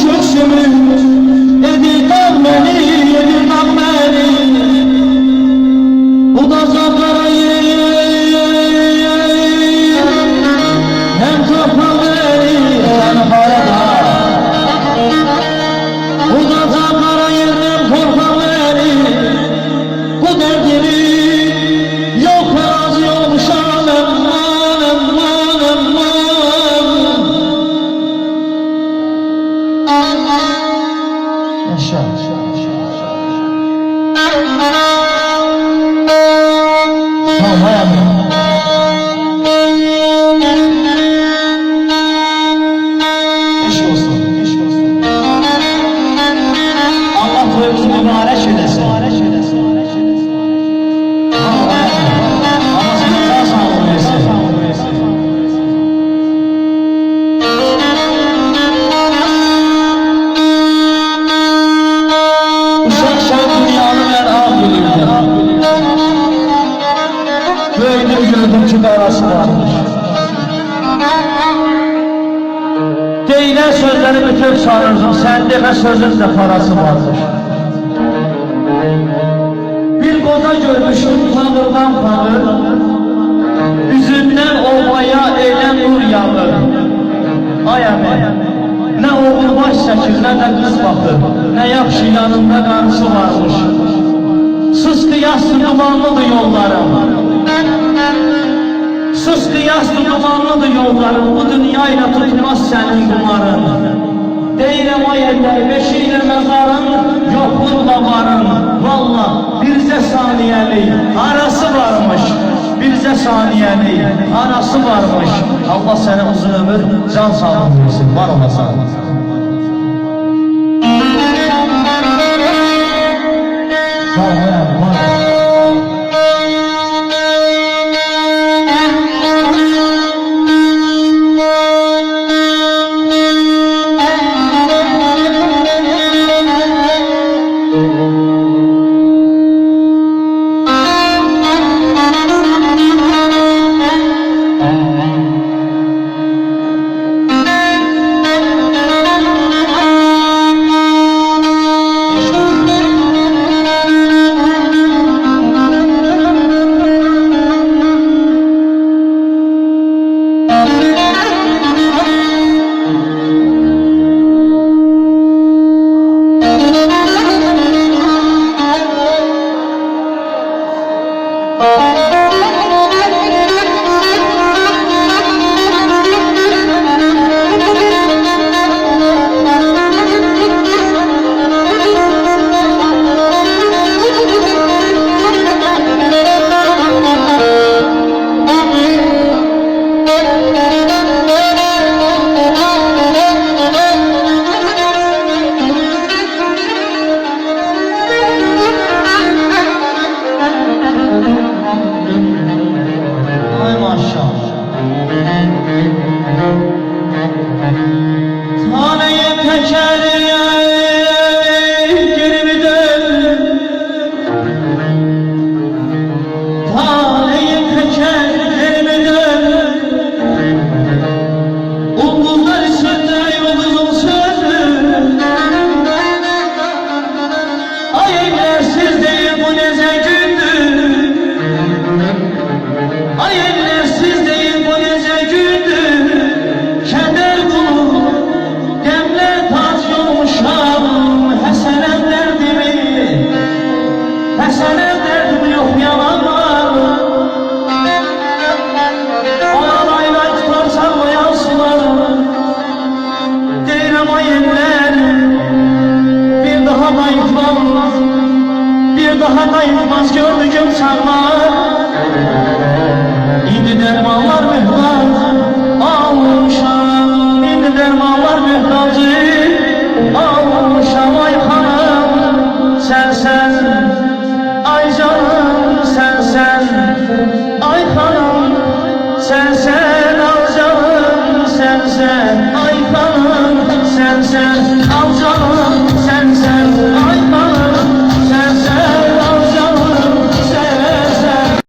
köksümü edirdən məni, edirdən məni. Bu da zabrayı hem toprağı verir hem harada. Bu da zabrayı hem toprağı verir. Bu derdimi yok razı olmuşam emman emman emman. Yaşa. Mübarek eylesin. Uşak sen dünyanın en ahirinde. Böyledir gördüm ki darası varmış. Deyilən sözleri bütün sanırsın, sen demə sözün de parası vardır. Bir koza görmüşüm tanrıdan tanır, üzünden ovaya eylem nur yağır. Ay əmi, ne oğul baş çəkir, ne de kız bakır, ne yaxşı yanında qarısı varmış. Sus qiyaslı dumanlıdır yollarım, sus qiyaslı dumanlıdır yollarım, bu dünyayla tutmaz senin kumarın. Deyirəm ay əlləri, beşiyle mezarın, yokluğla varın. Valla bircə saniyəlik arası varmış, bircə saniyəlik arası varmış. Allah sənə uzun ömür, can sağlığı versin, var olasan. Bir daha da yıkmaz gördüğüm sarma. İndi dermanlar mühtaç almışam, indi dermanlar mühtacı almışam. Ay hanım sen ay canım sen ay hanım sen al canım sen ay hanım sen